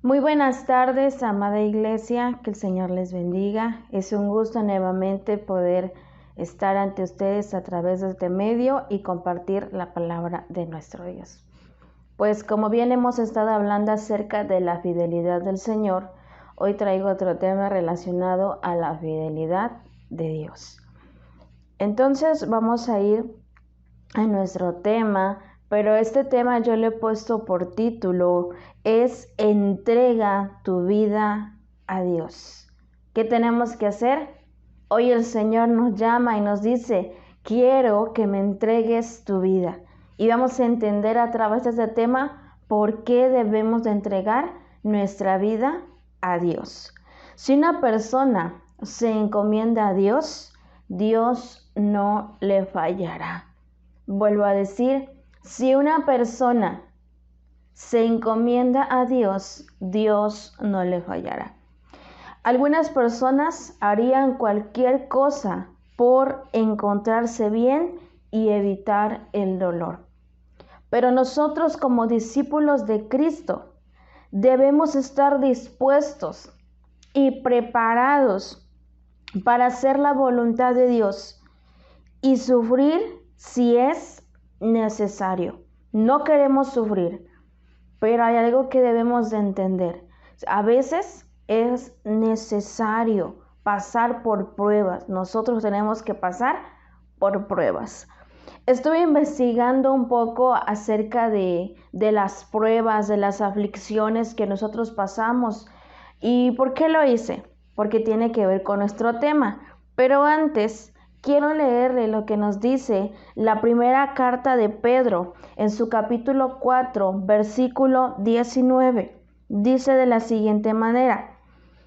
Muy buenas tardes, amada iglesia, que el Señor les bendiga. Es un gusto nuevamente poder estar ante ustedes a través de este medio y compartir la palabra de nuestro Dios. Pues como bien hemos estado hablando acerca de la fidelidad del Señor, hoy traigo otro tema relacionado a la fidelidad de Dios. Entonces vamos a ir a nuestro tema, pero este tema yo le he puesto por título, es entrega tu vida a Dios. ¿Qué tenemos que hacer? Hoy el Señor nos llama y nos dice, quiero que me entregues tu vida. Y vamos a entender a través de este tema por qué debemos de entregar nuestra vida a Dios. Si una persona se encomienda a Dios, Dios no le fallará. Vuelvo a decir, si una persona se encomienda a Dios, Dios no le fallará. Algunas personas harían cualquier cosa por encontrarse bien y evitar el dolor. Pero nosotros como discípulos de Cristo debemos estar dispuestos y preparados para hacer la voluntad de Dios y sufrir si es necesario. No queremos sufrir, pero hay algo que debemos de entender. A veces es necesario pasar por pruebas. Nosotros tenemos que pasar por pruebas. Estuve investigando un poco acerca de las pruebas, de las aflicciones que nosotros pasamos. ¿Y por qué lo hice? Porque tiene que ver con nuestro tema. Pero antes quiero leerle lo que nos dice la primera carta de Pedro en su capítulo 4, versículo 19. Dice de la siguiente manera: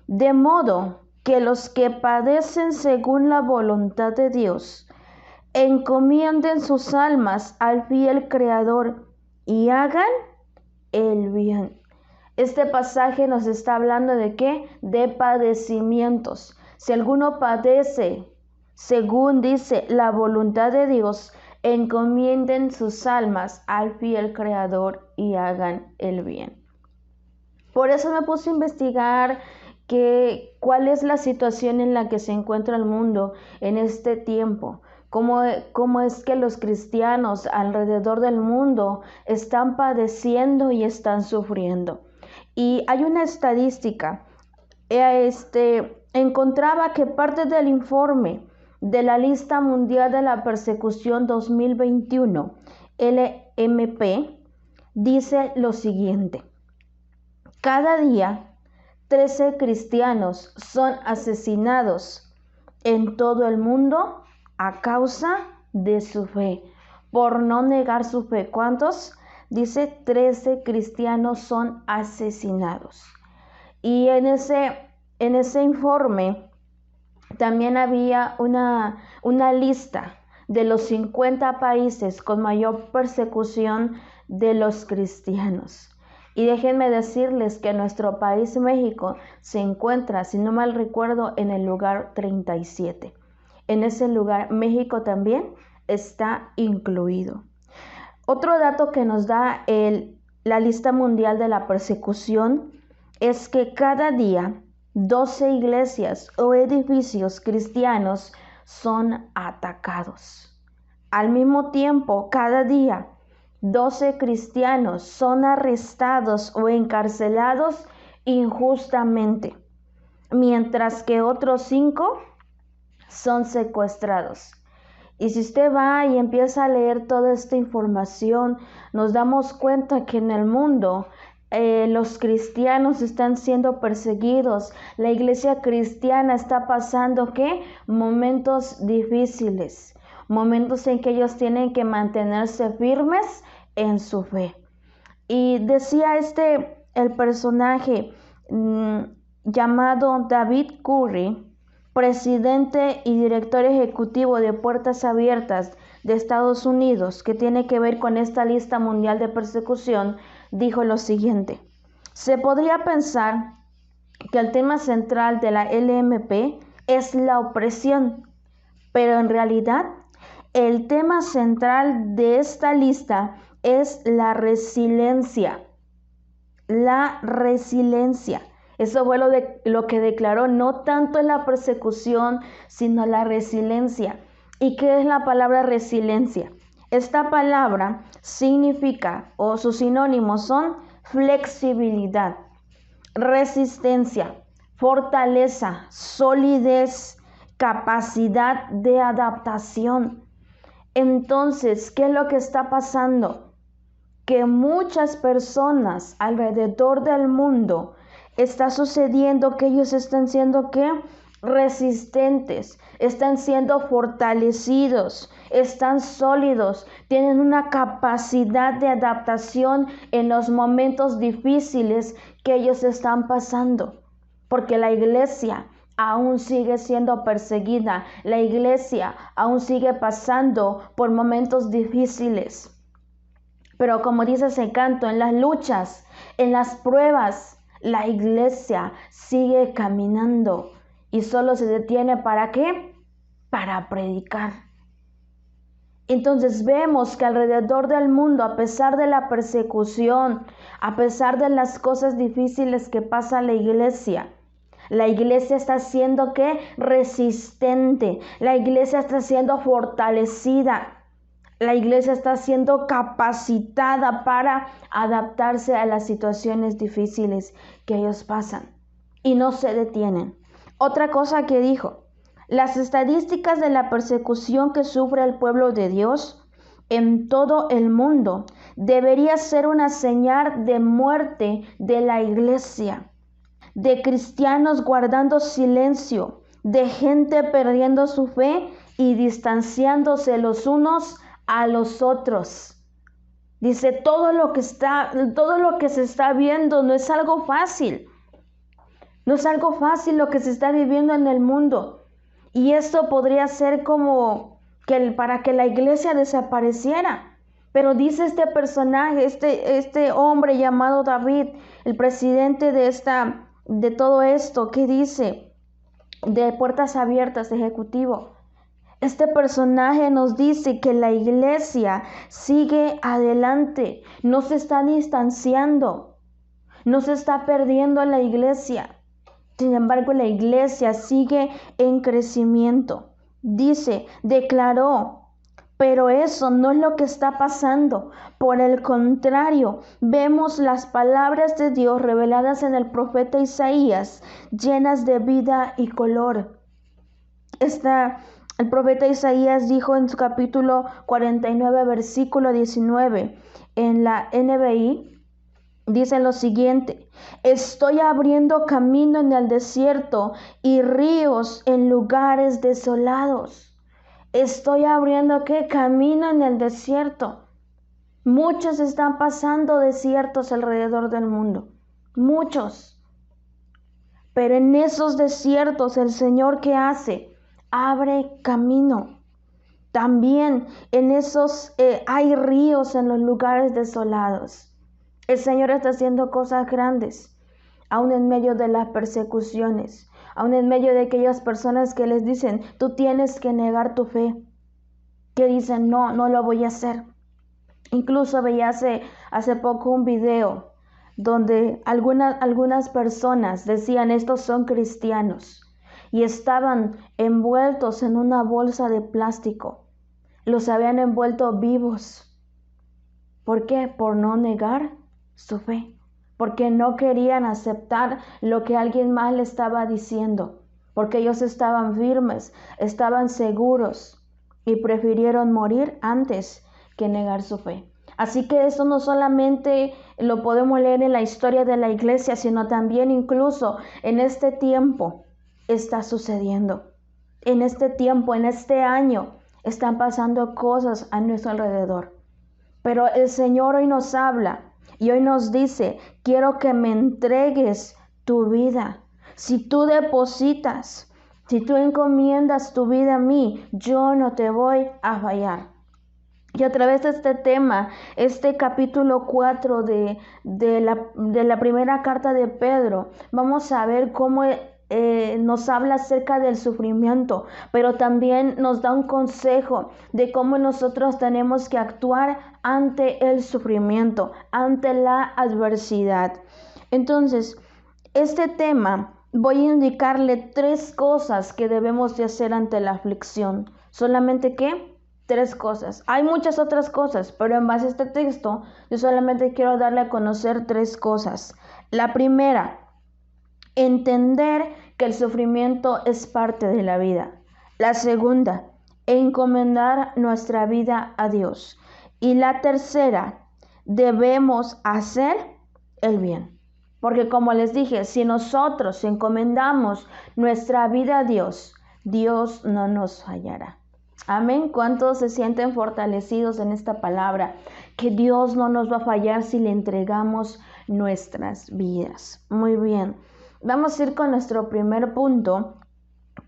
de modo que los que padecen según la voluntad de Dios, encomienden sus almas al fiel Creador y hagan el bien. Este pasaje nos está hablando de ¿qué? De padecimientos. Si alguno padece, según dice la voluntad de Dios, encomienden sus almas al fiel Creador y hagan el bien. Por eso me puse a investigar cuál es la situación en la que se encuentra el mundo en este tiempo. Cómo es que los cristianos alrededor del mundo están padeciendo y están sufriendo. Y hay una estadística. Encontraba que parte del informe de la Lista Mundial de la Persecución 2021, LMP, dice lo siguiente: cada día 13 cristianos son asesinados en todo el mundo a causa de su fe, por no negar su fe. ¿Cuántos? Dice 13 cristianos son asesinados. Y en ese informe también había una lista de los 50 países con mayor persecución de los cristianos. Y déjenme decirles que nuestro país, México, se encuentra, si no mal recuerdo, en el lugar 37. En ese lugar, México también está incluido. Otro dato que nos da la Lista Mundial de la Persecución es que cada día 12 iglesias o edificios cristianos son atacados. Al mismo tiempo, cada día 12 cristianos son arrestados o encarcelados injustamente, mientras que otros 5 son secuestrados. Y si usted va y empieza a leer toda esta información, nos damos cuenta que en el mundo los cristianos están siendo perseguidos. La iglesia cristiana está pasando ¿qué? Momentos difíciles, momentos en que ellos tienen que mantenerse firmes en su fe. Y decía el personaje llamado David Curry, presidente y director ejecutivo de Puertas Abiertas de Estados Unidos, que tiene que ver con esta lista mundial de persecución, dijo lo siguiente: se podría pensar que el tema central de la LMP es la opresión, pero en realidad el tema central de esta lista es la resiliencia. la resiliencia. Eso fue lo que declaró, no tanto en la persecución, sino la resiliencia. ¿Y qué es la palabra resiliencia? Esta palabra significa, o sus sinónimos son flexibilidad, resistencia, fortaleza, solidez, capacidad de adaptación. Entonces, ¿qué es lo que está pasando? Que muchas personas alrededor del mundo está sucediendo que ellos están siendo ¿qué? Resistentes, están siendo fortalecidos, están sólidos, tienen una capacidad de adaptación en los momentos difíciles que ellos están pasando, porque la iglesia aún sigue siendo perseguida, la iglesia aún sigue pasando por momentos difíciles. Pero como dice ese canto, en las luchas, en las pruebas, la iglesia sigue caminando y solo se detiene ¿para qué? Para predicar. Entonces vemos que alrededor del mundo, a pesar de la persecución, a pesar de las cosas difíciles que pasa la iglesia está siendo ¿qué? Resistente, la iglesia está siendo fortalecida. La iglesia está siendo capacitada para adaptarse a las situaciones difíciles que ellos pasan y no se detienen. Otra cosa que dijo, las estadísticas de la persecución que sufre el pueblo de Dios en todo el mundo debería ser una señal de muerte de la iglesia, de cristianos guardando silencio, de gente perdiendo su fe y distanciándose los unos a los otros. Dice, todo lo que se está viendo no es algo fácil. No es algo fácil lo que se está viviendo en el mundo. Y esto podría ser como para que la iglesia desapareciera. Pero dice este personaje, este hombre llamado David, el presidente de todo esto, ¿qué dice? De Puertas Abiertas, ejecutivo. Este personaje nos dice que la iglesia sigue adelante, no se está distanciando, no se está perdiendo la iglesia. Sin embargo, la iglesia sigue en crecimiento. Dice, declaró, pero eso no es lo que está pasando. Por el contrario, vemos las palabras de Dios reveladas en el profeta Isaías, llenas de vida y color. El profeta Isaías dijo en su capítulo 49, versículo 19, en la NBI, dice lo siguiente: estoy abriendo camino en el desierto y ríos en lugares desolados. Estoy abriendo ¿qué? Camino en el desierto. Muchos están pasando desiertos alrededor del mundo. Muchos. Pero en esos desiertos el Señor ¿qué hace? Abre camino. También en esos hay ríos en los lugares desolados. El Señor está haciendo cosas grandes, aún en medio de las persecuciones, aún en medio de aquellas personas que les dicen, tú tienes que negar tu fe, que dicen, no lo voy a hacer. Incluso veía hace poco un video donde algunas personas decían, estos son cristianos, y estaban envueltos en una bolsa de plástico. Los habían envuelto vivos. ¿Por qué? Por no negar su fe. Porque no querían aceptar lo que alguien más le estaba diciendo. Porque ellos estaban firmes, estaban seguros y prefirieron morir antes que negar su fe. Así que eso no solamente lo podemos leer en la historia de la iglesia, sino también incluso en este tiempo está sucediendo. En este tiempo, en este año, están pasando cosas a nuestro alrededor. Pero el Señor hoy nos habla y hoy nos dice, quiero que me entregues tu vida. Si tú depositas, si tú encomiendas tu vida a mí, yo no te voy a fallar. Y a través de este tema, este capítulo 4 de la primera carta de Pedro, vamos a ver cómo nos habla acerca del sufrimiento, pero también nos da un consejo de cómo nosotros tenemos que actuar ante el sufrimiento, ante la adversidad. Entonces, este tema voy a indicarle 3 cosas que debemos de hacer ante la aflicción. ¿Solamente qué? 3 cosas. Hay muchas otras cosas, pero en base a este texto, yo solamente quiero darle a conocer 3 cosas. La primera, entender que el sufrimiento es parte de la vida. La segunda, encomendar nuestra vida a Dios. Y la tercera, debemos hacer el bien. Porque como les dije, si nosotros encomendamos nuestra vida a Dios, Dios no nos fallará. Amén. ¿Cuántos se sienten fortalecidos en esta palabra? Que Dios no nos va a fallar si le entregamos nuestras vidas. Muy bien. Vamos a ir con nuestro primer punto,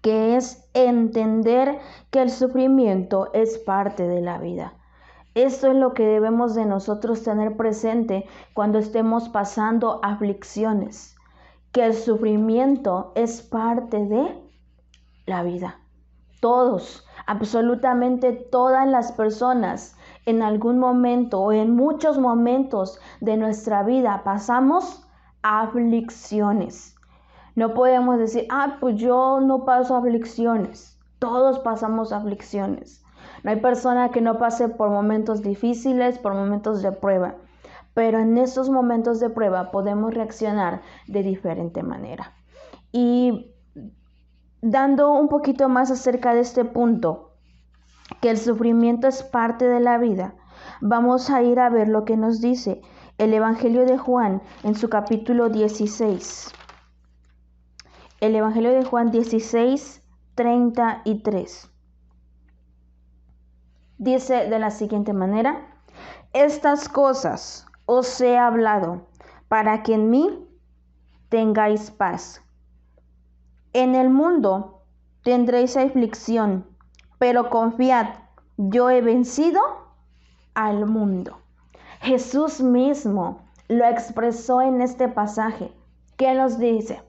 que es entender que el sufrimiento es parte de la vida. Esto es lo que debemos de nosotros tener presente cuando estemos pasando aflicciones, que el sufrimiento es parte de la vida. Todos, absolutamente todas las personas, en algún momento o en muchos momentos de nuestra vida pasamos aflicciones. No podemos decir, pues yo no paso aflicciones. Todos pasamos aflicciones. No hay persona que no pase por momentos difíciles, por momentos de prueba. Pero en esos momentos de prueba podemos reaccionar de diferente manera. Y dando un poquito más acerca de este punto, que el sufrimiento es parte de la vida, vamos a ir a ver lo que nos dice el Evangelio de Juan en su capítulo 16. El Evangelio de Juan 16, 33. Dice de la siguiente manera: estas cosas os he hablado para que en mí tengáis paz. En el mundo tendréis aflicción, pero confiad, yo he vencido al mundo. Jesús mismo lo expresó en este pasaje. ¿Qué nos dice?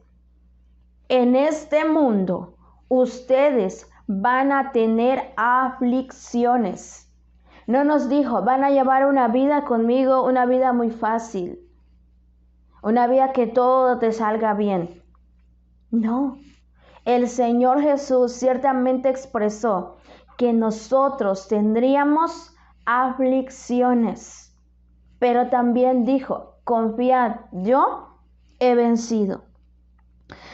En este mundo ustedes van a tener aflicciones. No nos dijo, van a llevar una vida conmigo, una vida muy fácil, una vida que todo te salga bien. No, el Señor Jesús ciertamente expresó que nosotros tendríamos aflicciones, pero también dijo, confiad, yo he vencido.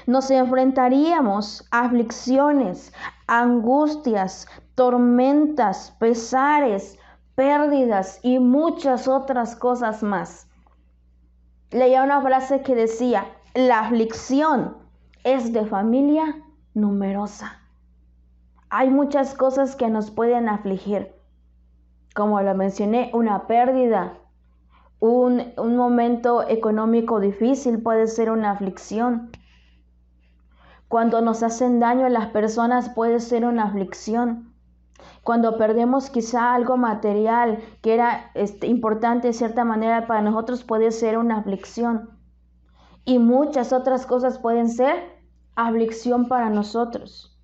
Nos enfrentaríamos a aflicciones, angustias, tormentas, pesares, pérdidas y muchas otras cosas más. Leía una frase que decía, la aflicción es de familia numerosa. Hay muchas cosas que nos pueden afligir. Como lo mencioné, una pérdida, un momento económico difícil puede ser una aflicción. Cuando nos hacen daño a las personas puede ser una aflicción. Cuando perdemos quizá algo material que era importante de cierta manera para nosotros puede ser una aflicción. Y muchas otras cosas pueden ser aflicción para nosotros.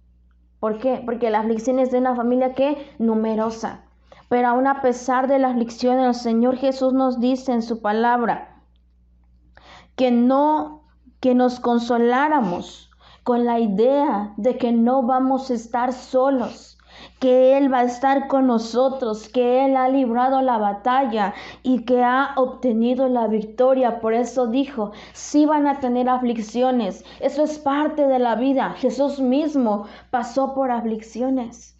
¿Por qué? Porque la aflicción es de una familia que numerosa. Pero aún a pesar de la aflicción, el Señor Jesús nos dice en su palabra que nos consoláramos con la idea de que no vamos a estar solos, que Él va a estar con nosotros, que Él ha librado la batalla y que ha obtenido la victoria. Por eso dijo, sí van a tener aflicciones, eso es parte de la vida. Jesús mismo pasó por aflicciones.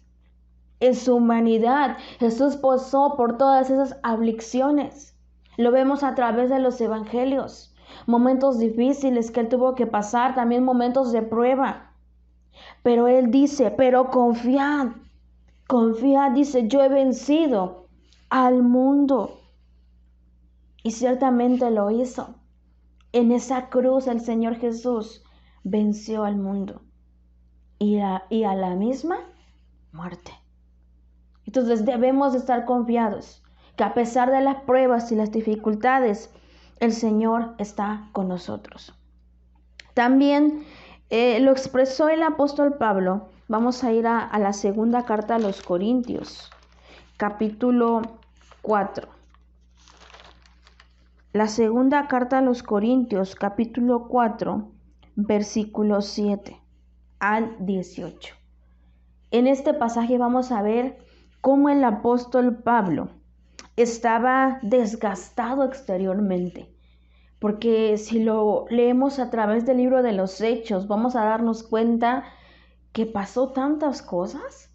En su humanidad, Jesús pasó por todas esas aflicciones. Lo vemos a través de los evangelios. Momentos difíciles que Él tuvo que pasar, también momentos de prueba. Pero Él dice, pero confiad, dice, yo he vencido al mundo. Y ciertamente lo hizo. En esa cruz el Señor Jesús venció al mundo y a la misma muerte. Entonces debemos estar confiados que a pesar de las pruebas y las dificultades, el Señor está con nosotros. También Lo expresó el apóstol Pablo. Vamos a ir a la segunda carta a los Corintios, capítulo 4. La segunda carta a los Corintios, capítulo 4, versículos 7 al 18. En este pasaje vamos a ver cómo el apóstol Pablo estaba desgastado exteriormente. Porque si lo leemos a través del libro de los Hechos, vamos a darnos cuenta que pasó tantas cosas.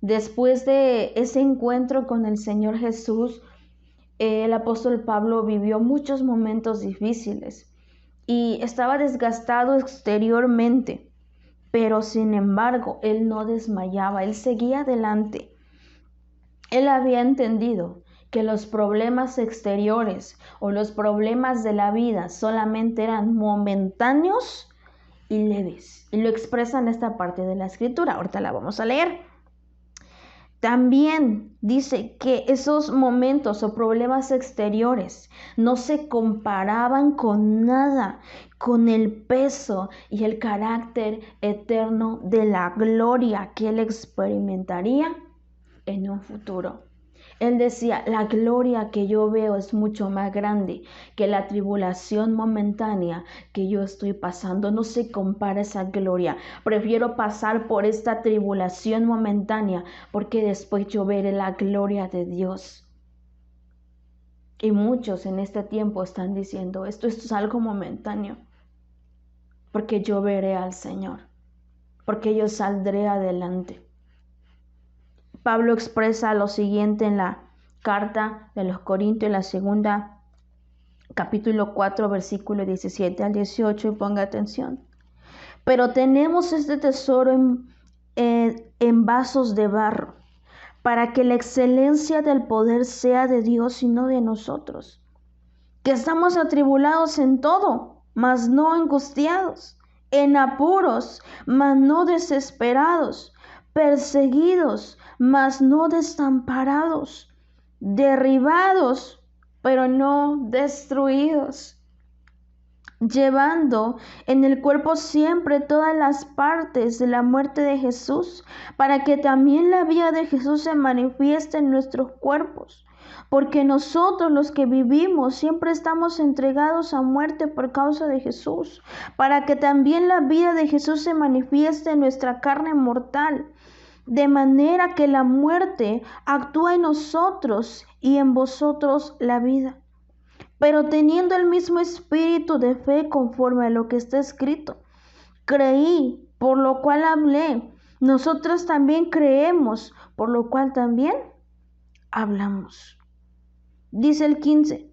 Después de ese encuentro con el Señor Jesús, el apóstol Pablo vivió muchos momentos difíciles y estaba desgastado exteriormente, pero sin embargo, él no desmayaba, él seguía adelante. Él había entendido que los problemas exteriores o los problemas de la vida solamente eran momentáneos y leves. Y lo expresa en esta parte de la escritura. Ahorita la vamos a leer. También dice que esos momentos o problemas exteriores no se comparaban con nada, con el peso y el carácter eterno de la gloria que él experimentaría en un futuro. Él decía, la gloria que yo veo es mucho más grande que la tribulación momentánea que yo estoy pasando. No se compara esa gloria. Prefiero pasar por esta tribulación momentánea porque después yo veré la gloria de Dios. Y muchos en este tiempo están diciendo, esto es algo momentáneo, porque yo veré al Señor, porque yo saldré adelante. Pablo expresa lo siguiente en la carta de los Corintios, la segunda, capítulo 4, versículo 17 al 18, y ponga atención. Pero tenemos este tesoro en vasos de barro, para que la excelencia del poder sea de Dios y no de nosotros, que estamos atribulados en todo, mas no angustiados, en apuros, mas no desesperados, perseguidos, mas no desamparados, derribados, pero no destruidos, llevando en el cuerpo siempre todas las partes de la muerte de Jesús, para que también la vida de Jesús se manifieste en nuestros cuerpos. Porque nosotros los que vivimos siempre estamos entregados a muerte por causa de Jesús, para que también la vida de Jesús se manifieste en nuestra carne mortal, de manera que la muerte actúa en nosotros y en vosotros la vida. Pero teniendo el mismo espíritu de fe conforme a lo que está escrito, creí, por lo cual hablé. Nosotros también creemos, por lo cual también hablamos. Dice el 15,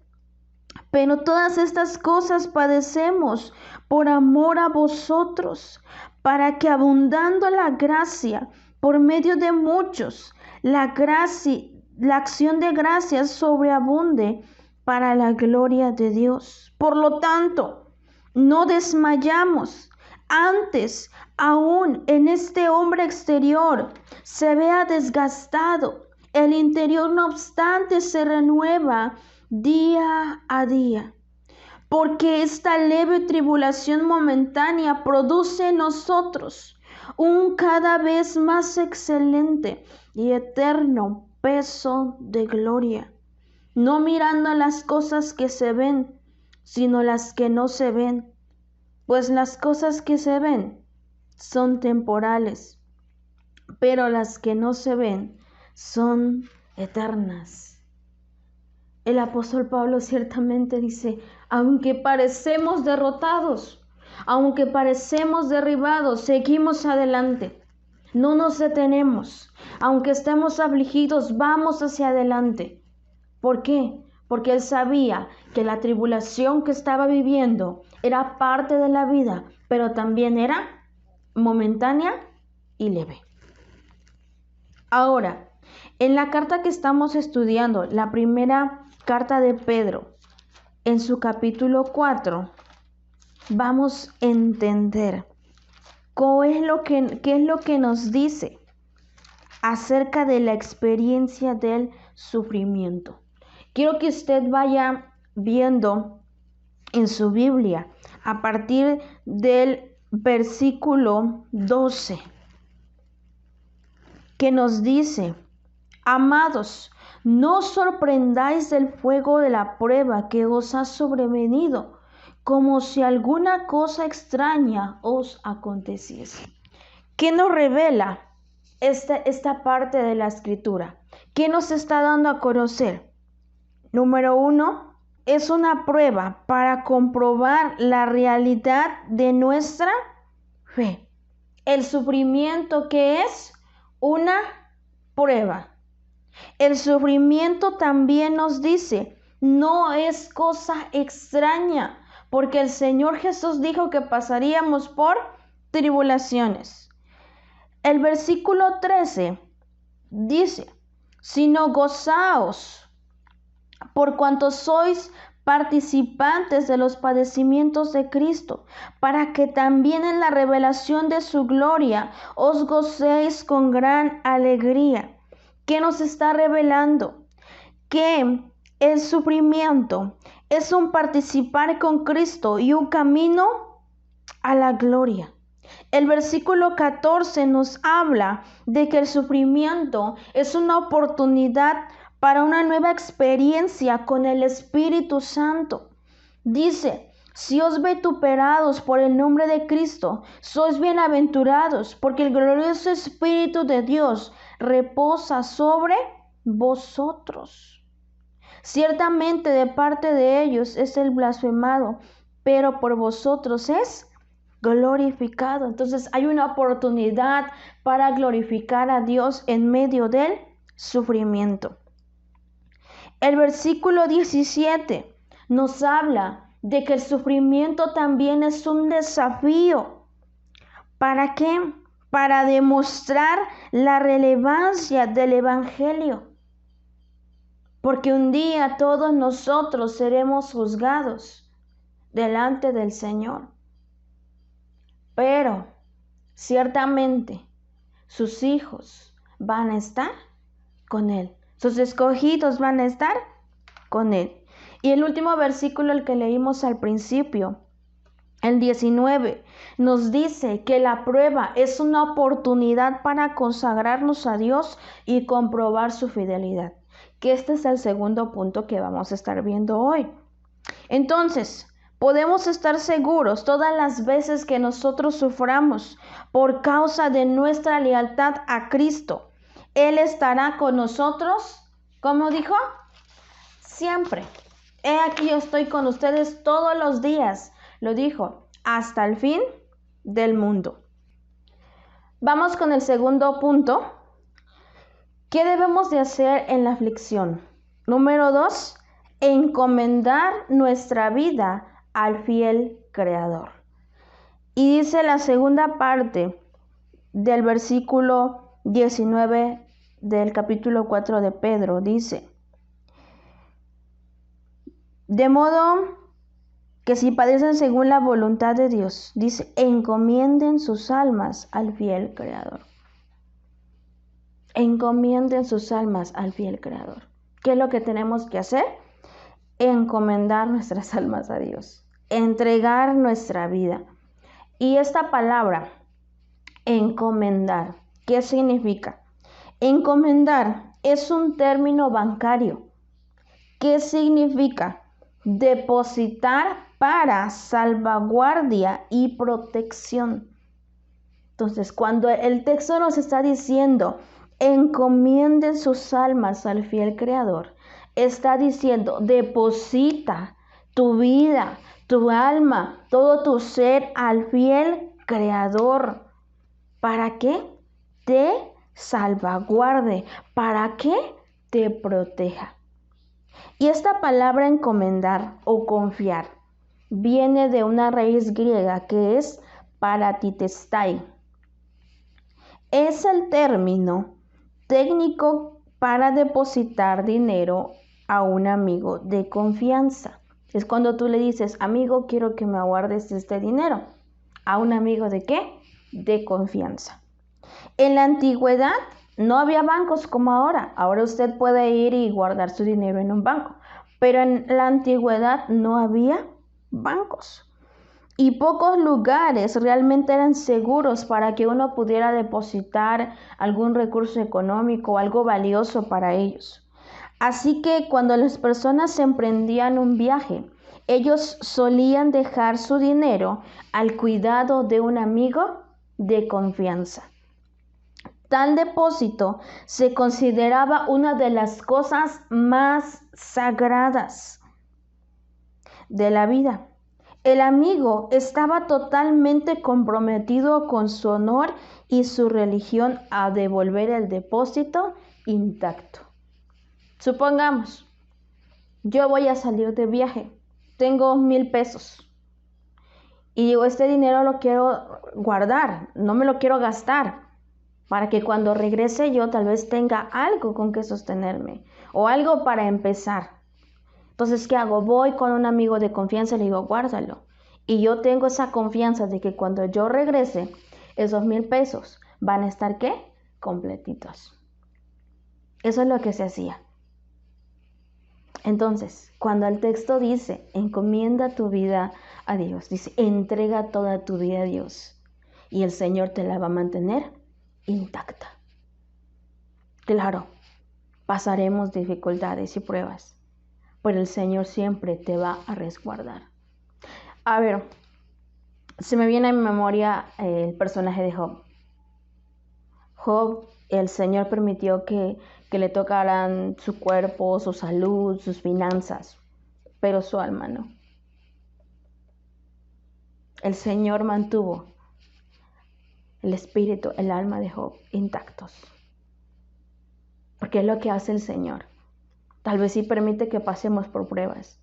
pero todas estas cosas padecemos por amor a vosotros, para que abundando la gracia por medio de muchos, la acción de gracias sobreabunde para la gloria de Dios. Por lo tanto, no desmayamos. Antes, aún en este hombre exterior se vea desgastado, el interior no obstante se renueva día a día, porque esta leve tribulación momentánea produce en nosotros un cada vez más excelente y eterno peso de gloria, no mirando las cosas que se ven, sino las que no se ven, pues las cosas que se ven son temporales, pero las que no se ven son eternas. El apóstol Pablo ciertamente dice, aunque parecemos derrotados, aunque parecemos derribados, seguimos adelante, no nos detenemos, aunque estemos afligidos, vamos hacia adelante. ¿Por qué? Porque él sabía que la tribulación que estaba viviendo era parte de la vida, pero también era momentánea y leve. Ahora, en la carta que estamos estudiando, la primera carta de Pedro, en su capítulo 4, vamos a entender qué es lo que nos dice acerca de la experiencia del sufrimiento. Quiero que usted vaya viendo en su Biblia a partir del versículo 12, que nos dice: amados, no os sorprendáis del fuego de la prueba que os ha sobrevenido, como si alguna cosa extraña os aconteciese. ¿Qué nos revela esta parte de la escritura? ¿Qué nos está dando a conocer? Número 1, es una prueba para comprobar la realidad de nuestra fe. El sufrimiento, ¿qué es? Una prueba. El sufrimiento también nos dice, no es cosa extraña, porque el Señor Jesús dijo que pasaríamos por tribulaciones. El versículo 13 dice: sino gozaos por cuanto sois participantes de los padecimientos de Cristo, para que también en la revelación de su gloria os gocéis con gran alegría. ¿Qué nos está revelando? Que el sufrimiento es un participar con Cristo y un camino a la gloria. El versículo 14 nos habla de que el sufrimiento es una oportunidad para una nueva experiencia con el Espíritu Santo. Dice: si os vituperados por el nombre de Cristo, sois bienaventurados, porque el glorioso Espíritu de Dios reposa sobre vosotros. Ciertamente de parte de ellos es el blasfemado, pero por vosotros es glorificado. Entonces hay una oportunidad para glorificar a Dios en medio del sufrimiento. El versículo 17 nos habla de que el sufrimiento también es un desafío. ¿Para qué? Para demostrar la relevancia del Evangelio. Porque un día todos nosotros seremos juzgados delante del Señor. Pero ciertamente sus hijos van a estar con Él. Sus escogidos van a estar con Él. Y el último versículo, el que leímos al principio, el 19, nos dice que la prueba es una oportunidad para consagrarnos a Dios y comprobar su fidelidad. Que este es el segundo punto que vamos a estar viendo hoy. Entonces, podemos estar seguros todas las veces que nosotros suframos por causa de nuestra lealtad a Cristo. Él estará con nosotros, ¿cómo dijo? Siempre. He aquí yo estoy con ustedes todos los días, lo dijo, hasta el fin del mundo. Vamos con el segundo punto. ¿Qué debemos de hacer en la aflicción? Número 2, encomendar nuestra vida al fiel Creador. Y dice la segunda parte del versículo 19 del capítulo 4 de Pedro, dice: de modo que si padecen según la voluntad de Dios, dice, encomienden sus almas al fiel Creador. Encomienden sus almas al fiel Creador. ¿Qué es lo que tenemos que hacer? Encomendar nuestras almas a Dios, entregar nuestra vida. Y esta palabra, encomendar, ¿qué significa? Encomendar es un término bancario. ¿Qué significa? Depositar para salvaguardia y protección. Entonces, cuando el texto nos está diciendo, encomienden sus almas al fiel Creador, está diciendo, deposita tu vida, tu alma, todo tu ser al fiel Creador. ¿Para qué? Te salvaguarde, para que te proteja. Y esta palabra encomendar o confiar viene de una raíz griega que es paratitestai. Es el término técnico para depositar dinero a un amigo de confianza. Es cuando tú le dices, amigo, quiero que me guardes este dinero. ¿A un amigo de qué? De confianza. En la antigüedad no había bancos como ahora. Ahora usted puede ir y guardar su dinero en un banco. Pero en la antigüedad no había bancos. y pocos lugares realmente eran seguros para que uno pudiera depositar algún recurso económico o algo valioso para ellos. Así que cuando las personas emprendían un viaje, ellos solían dejar su dinero al cuidado de un amigo de confianza. Tal depósito se consideraba una de las cosas más sagradas de la vida. El amigo estaba totalmente comprometido con su honor y su religión a devolver el depósito intacto. Supongamos, yo voy a salir de viaje, tengo 1,000 pesos y digo, este dinero lo quiero guardar, no me lo quiero gastar, para que cuando regrese yo tal vez tenga algo con que sostenerme o algo para empezar. Entonces, ¿qué hago? Voy con un amigo de confianza y le digo, guárdalo. Y yo tengo esa confianza de que cuando yo regrese, esos 1,000 pesos van a estar, ¿qué? Completitos. Eso es lo que se hacía. Entonces, cuando el texto dice, encomienda tu vida a Dios, dice, entrega toda tu vida a Dios y el Señor te la va a mantener intacta. Claro, pasaremos dificultades y pruebas, pero el Señor siempre te va a resguardar. A ver, se me viene a mi memoria el personaje de Job. Job, el Señor permitió que le tocaran su cuerpo, su salud, sus finanzas, pero su alma no. El Señor mantuvo el espíritu, el alma de Job intactos. Porque es lo que hace el Señor. Tal vez sí permite que pasemos por pruebas,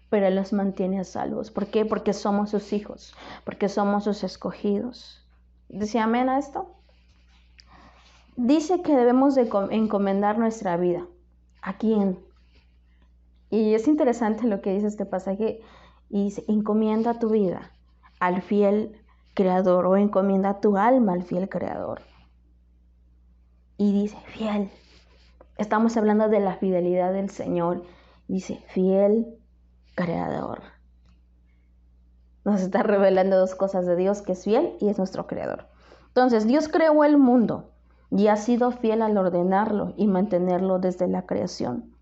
pero Él los mantiene a salvos. ¿Por qué? Porque somos sus hijos, porque somos sus escogidos. ¿Dice amén a esto? Dice que debemos de encomendar nuestra vida. ¿A quién? Y es interesante lo que dice este pasaje. Y dice, encomienda tu vida al fiel Creador, o encomienda tu alma al fiel Creador. Y dice, fiel. Estamos hablando de la fidelidad del Señor. Dice, fiel Creador. Nos está revelando dos cosas de Dios, que es fiel y es nuestro Creador. Entonces, Dios creó el mundo y ha sido fiel al ordenarlo y mantenerlo desde la creación.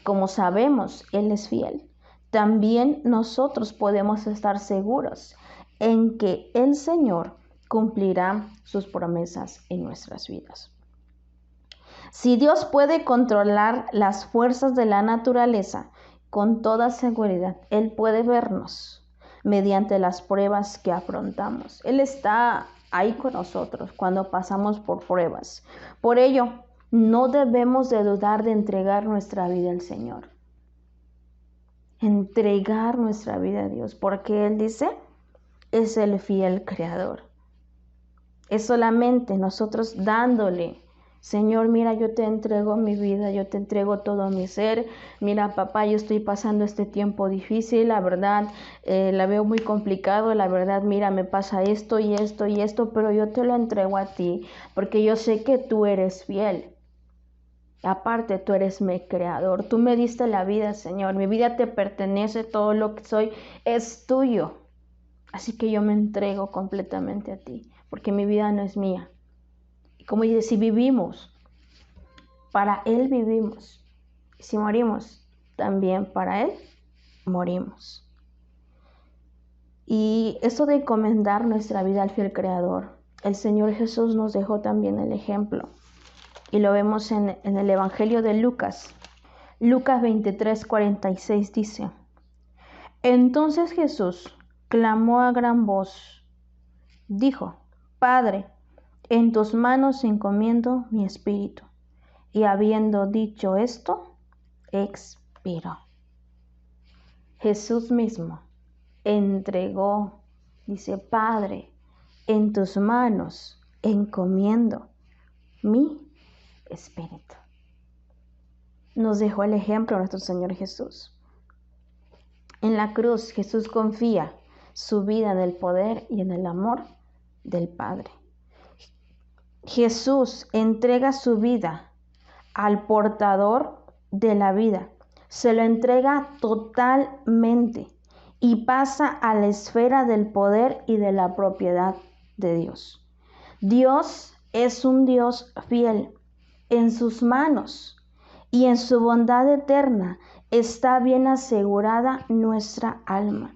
Como sabemos, Él es fiel. También nosotros podemos estar seguros en que el Señor cumplirá sus promesas en nuestras vidas. Si Dios puede controlar las fuerzas de la naturaleza, con toda seguridad, Él puede vernos mediante las pruebas que afrontamos. Él está ahí con nosotros cuando pasamos por pruebas. Por ello, no debemos de dudar de entregar nuestra vida al Señor. Entregar nuestra vida a Dios, porque Él dice, es el fiel Creador. Es solamente nosotros dándole, Señor, mira, yo te entrego mi vida, yo te entrego todo mi ser. Mira, papá, yo estoy pasando este tiempo difícil, la verdad, la veo muy complicado, la verdad, mira, me pasa esto y esto y esto, pero yo te lo entrego a ti, porque yo sé que tú eres fiel. Aparte, tú eres mi creador, tú me diste la vida, Señor, mi vida te pertenece, todo lo que soy es tuyo. Así que yo me entrego completamente a ti, porque mi vida no es mía. Como dice, si vivimos, para Él vivimos. Si morimos, también para Él morimos. Y eso de encomendar nuestra vida al fiel Creador, el Señor Jesús nos dejó también el ejemplo. Y lo vemos en el Evangelio de Lucas. Lucas 23:46 dice, entonces Jesús clamó a gran voz, dijo, Padre, en tus manos encomiendo mi espíritu. Y habiendo dicho esto, expiró. Jesús mismo entregó, dice, Padre, en tus manos encomiendo mi espíritu. Nos dejó el ejemplo nuestro Señor Jesús. En la cruz Jesús confía su vida en el poder y en el amor del Padre. Jesús entrega su vida al portador de la vida. Se lo entrega totalmente y pasa a la esfera del poder y de la propiedad de Dios. Dios es un Dios fiel. En sus manos y en su bondad eterna está bien asegurada nuestra alma.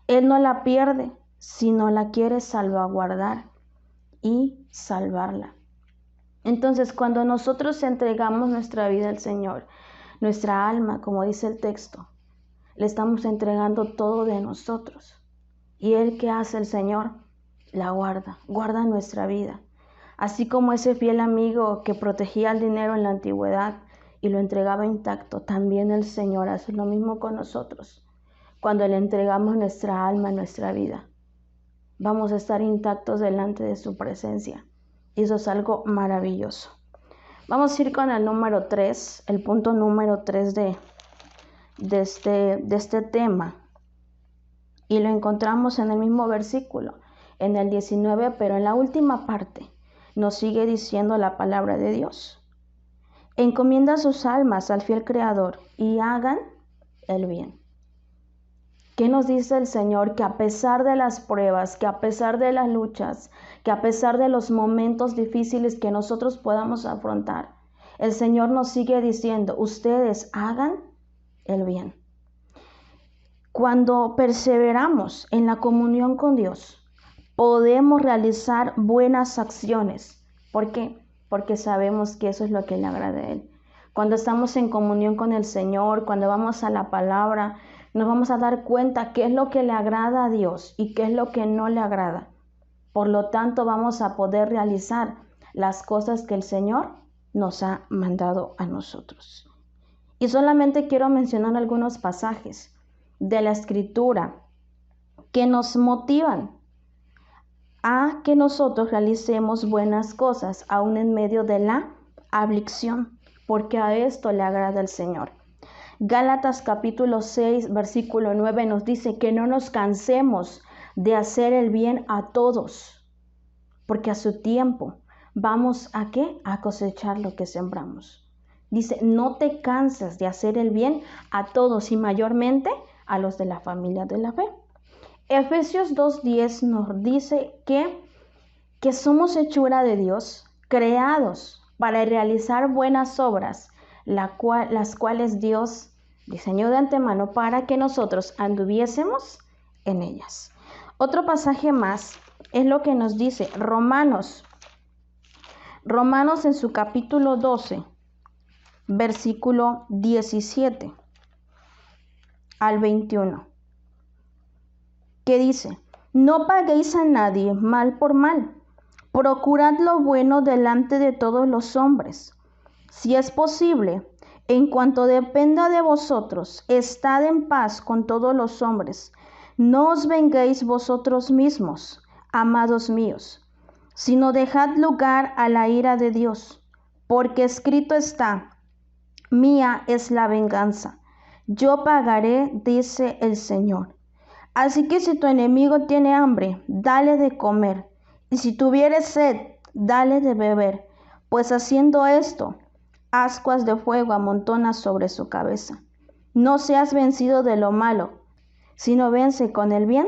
Él no la pierde, sino la quiere salvaguardar y salvarla. Entonces, cuando nosotros entregamos nuestra vida al Señor, nuestra alma, como dice el texto, le estamos entregando todo de nosotros. Y Él, ¿qué hace el Señor? La guarda nuestra vida. Así como ese fiel amigo que protegía el dinero en la antigüedad y lo entregaba intacto, también el Señor hace lo mismo con nosotros. Cuando le entregamos nuestra alma, nuestra vida, vamos a estar intactos delante de su presencia. Y eso es algo maravilloso. Vamos a ir con el número 3, el punto número 3 de este tema. Y lo encontramos en el mismo versículo, en el 19, pero en la última parte nos sigue diciendo la palabra de Dios. Encomienda sus almas al fiel Creador y hagan el bien. ¿Qué nos dice el Señor? Que a pesar de las pruebas, que a pesar de las luchas, que a pesar de los momentos difíciles que nosotros podamos afrontar, el Señor nos sigue diciendo, ustedes hagan el bien. Cuando perseveramos en la comunión con Dios, podemos realizar buenas acciones. ¿Por qué? Porque sabemos que eso es lo que le agrada a Él. Cuando estamos en comunión con el Señor, cuando vamos a la palabra, nos vamos a dar cuenta qué es lo que le agrada a Dios y qué es lo que no le agrada. Por lo tanto, vamos a poder realizar las cosas que el Señor nos ha mandado a nosotros. Y solamente quiero mencionar algunos pasajes de la Escritura que nos motivan a que nosotros realicemos buenas cosas aún en medio de la aflicción, porque a esto le agrada al Señor. Gálatas capítulo 6, versículo 9 nos dice que no nos cansemos de hacer el bien a todos, porque a su tiempo vamos a ¿qué? A cosechar lo que sembramos. Dice, no te canses de hacer el bien a todos y mayormente a los de la familia de la fe. Efesios 2:10 nos dice que somos hechura de Dios, creados para realizar buenas obras, las cuales Dios diseñó de antemano para que nosotros anduviésemos en ellas. Otro pasaje más es lo que nos dice Romanos en su capítulo 12, versículo 17 al 21. Que dice, no paguéis a nadie mal por mal, procurad lo bueno delante de todos los hombres. Si es posible, en cuanto dependa de vosotros, estad en paz con todos los hombres. No os venguéis vosotros mismos, amados míos, sino dejad lugar a la ira de Dios, porque escrito está, mía es la venganza, yo pagaré, dice el Señor. Así que si tu enemigo tiene hambre, dale de comer, y si tuviere sed, dale de beber, pues haciendo esto, ascuas de fuego amontona sobre su cabeza. No seas vencido de lo malo, sino vence con el bien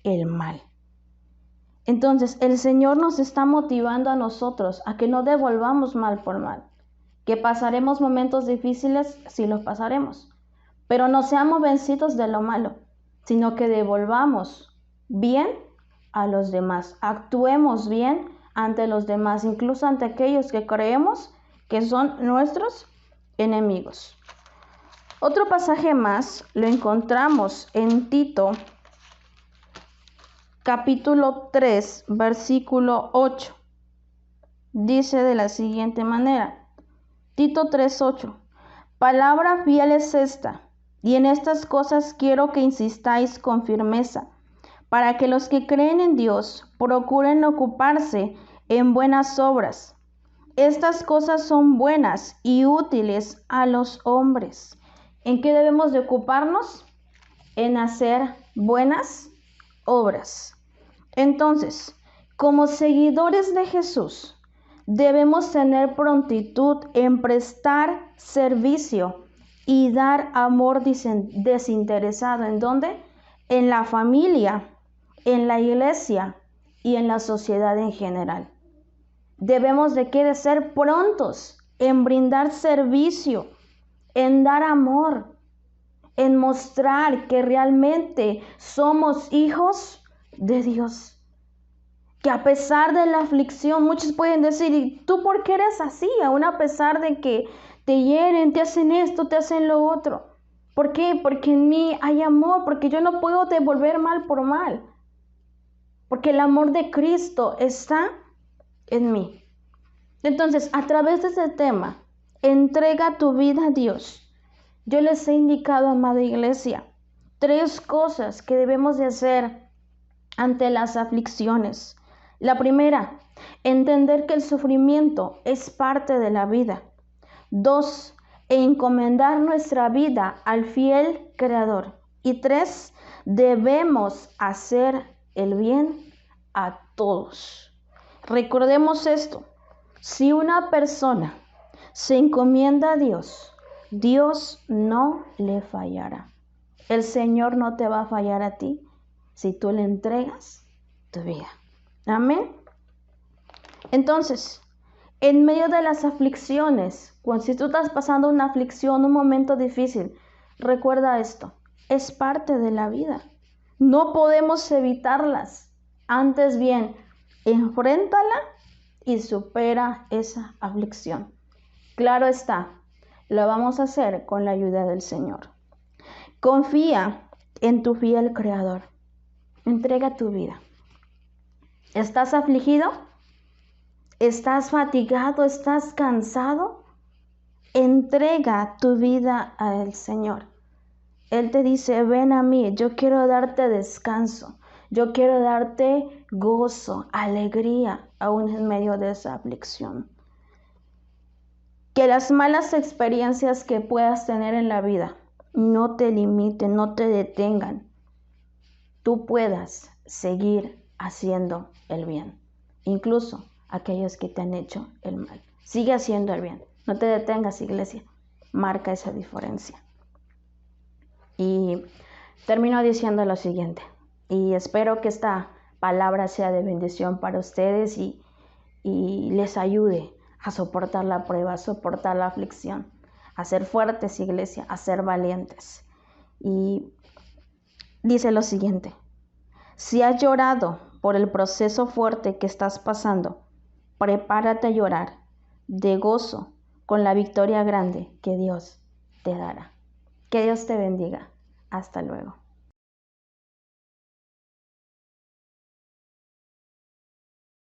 el mal. Entonces, el Señor nos está motivando a nosotros a que no devolvamos mal por mal, que pasaremos momentos difíciles, sí los pasaremos, pero no seamos vencidos de lo malo, sino que devolvamos bien a los demás, actuemos bien ante los demás, incluso ante aquellos que creemos que son nuestros enemigos. Otro pasaje más lo encontramos en Tito, capítulo 3, versículo 8. Dice de la siguiente manera, Tito 3:8, palabra fiel es esta, y en estas cosas quiero que insistáis con firmeza, para que los que creen en Dios procuren ocuparse en buenas obras. Estas cosas son buenas y útiles a los hombres. ¿En qué debemos de ocuparnos? En hacer buenas obras. Entonces, como seguidores de Jesús, debemos tener prontitud en prestar servicio y dar amor desinteresado. ¿En dónde? en la familia, en la iglesia y en la sociedad en general. Debemos de ser prontos en brindar servicio, en dar amor, en mostrar que realmente somos hijos de Dios. Que a pesar de la aflicción, muchos pueden decir, ¿y tú por qué eres así? Aún a pesar de que te hieren, te hacen esto, te hacen lo otro. ¿Por qué? Porque en mí hay amor, porque yo no puedo devolver mal por mal. Porque el amor de Cristo está en mí. Entonces, a través de ese tema, entrega tu vida a Dios. Yo les he indicado, amada iglesia, 3 cosas que debemos de hacer ante las aflicciones. La primera, entender que el sufrimiento es parte de la vida. 2, encomendar nuestra vida al fiel Creador. Y 3, debemos hacer el bien a todos. Recordemos esto, si una persona se encomienda a Dios, Dios no le fallará. El Señor no te va a fallar a ti si tú le entregas tu vida. Amén. Entonces, en medio de las aflicciones, si tú estás pasando una aflicción, un momento difícil, recuerda esto, es parte de la vida. No podemos evitarlas. Antes bien, enfréntala y supera esa aflicción. Claro está, lo vamos a hacer con la ayuda del Señor. Confía en tu fiel Creador. Entrega tu vida. ¿Estás afligido? ¿Estás fatigado? ¿Estás cansado? Entrega tu vida al Señor. Él te dice, ven a mí, yo quiero darte descanso. Yo quiero darte gozo, alegría, aún en medio de esa aflicción. Que las malas experiencias que puedas tener en la vida no te limiten, no te detengan. Tú puedas seguir haciendo el bien, incluso aquellos que te han hecho el mal. Sigue haciendo el bien. No te detengas, iglesia. Marca esa diferencia. Y termino diciendo lo siguiente. Y espero que esta palabra sea de bendición para ustedes y les ayude a soportar la prueba, a soportar la aflicción, a ser fuertes, iglesia, a ser valientes. Y dice lo siguiente: si has llorado por el proceso fuerte que estás pasando, prepárate a llorar de gozo con la victoria grande que Dios te dará. Que Dios te bendiga. Hasta luego.